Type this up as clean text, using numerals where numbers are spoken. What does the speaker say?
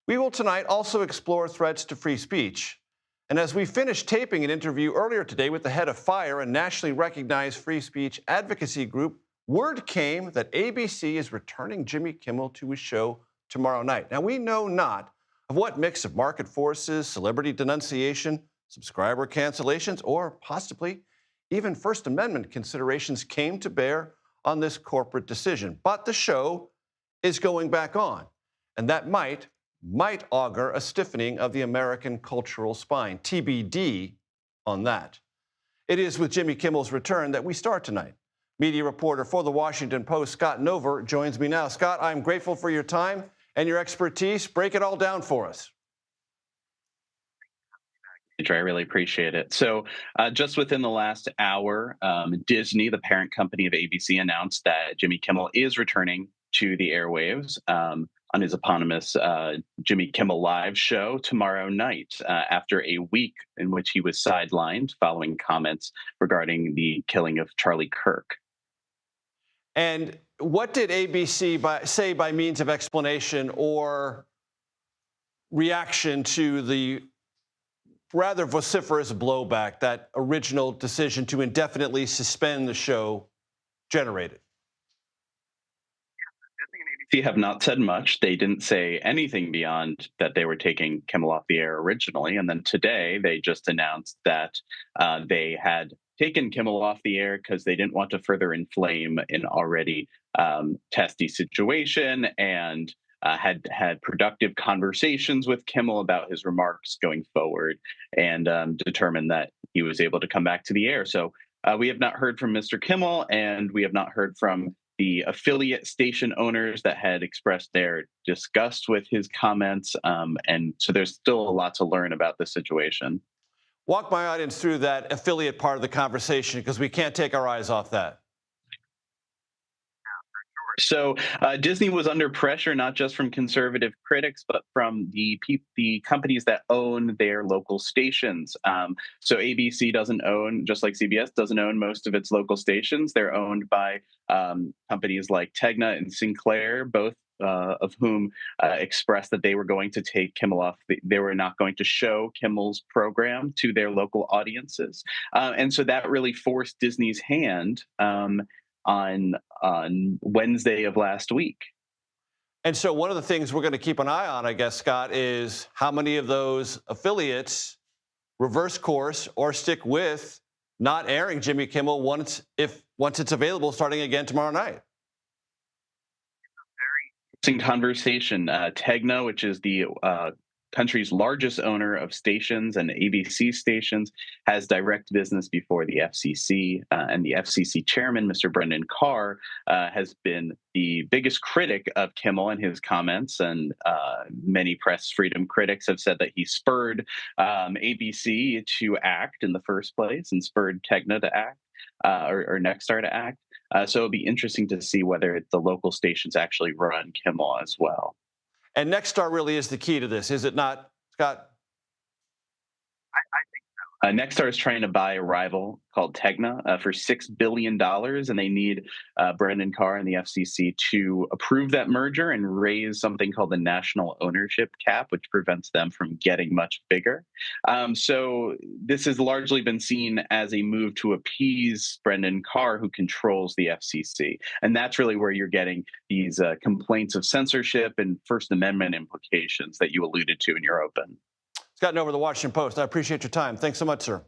We will tonight also explore threats to free speech. And as we finish taping an interview earlier today with the head of FIRE, a nationally recognized free speech advocacy group, word came that ABC is returning Jimmy Kimmel to his show tomorrow night. Now, we know not of what mix of market forces, celebrity denunciation, subscriber cancellations, or possibly even First Amendment considerations came to bear on this corporate decision. But the show is going back on, and that might augur a stiffening of the American cultural spine. TBD on that. It is with Jimmy Kimmel's return that we start tonight. Media reporter for The Washington Post, Scott Nover, joins me now. Scott, I'm grateful for your time and your expertise. Break it all down for us. I really appreciate it. So just within the last hour, Disney, the parent company of ABC, announced that Jimmy Kimmel is returning to the airwaves on his eponymous Jimmy Kimmel Live show tomorrow night after a week in which he was sidelined following comments regarding the killing of Charlie Kirk. And what did ABC say by means of explanation or reaction to the rather vociferous blowback that original decision to indefinitely suspend the show generated? Disney have not said much. They didn't say anything beyond that they were taking Kimmel off the air originally. And then today they just announced that they had taken Kimmel off the air because they didn't want to further inflame an already testy situation, and had productive conversations with Kimmel about his remarks going forward, and determined that he was able to come back to the air. So we have not heard from Mr. Kimmel, and we have not heard from the affiliate station owners that had expressed their disgust with his comments. And so there's still a lot to learn about this situation. Walk my audience through that affiliate part of the conversation, because we can't take our eyes off that. So Disney was under pressure, not just from conservative critics, but from the companies that own their local stations. So ABC doesn't own, just like CBS doesn't own most of its local stations. They're owned by companies like Tegna and Sinclair, both of whom expressed that they were going to take Kimmel off. They were not going to show Kimmel's program to their local audiences. And so that really forced Disney's hand on Wednesday of last week. And so one of the things we're going to keep an eye on, I guess, Scott, is how many of those affiliates reverse course or stick with not airing Jimmy Kimmel once it's available starting again tomorrow night. Very interesting conversation. Tegna, which is the country's largest owner of stations and ABC stations, has direct business before the FCC, and the FCC chairman, Mr. Brendan Carr, has been the biggest critic of Kimmel and his comments, and many press freedom critics have said that he spurred ABC to act in the first place and spurred Tegna to act, or Nexstar to act. So it'll be interesting to see whether the local stations actually run Kimmel as well. And Nexstar really is the key to this, is it not, Scott? I think so. Nexstar is trying to buy a rival called Tegna for $6 billion, and they need Brendan Carr and the FCC to approve that merger and raise something called the national ownership cap, which prevents them from getting much bigger. So this has largely been seen as a move to appease Brendan Carr, who controls the FCC. And that's really where you're getting these complaints of censorship and First Amendment implications that you alluded to in your open. Scott Nover, The Washington Post. I appreciate your time. Thanks so much, sir.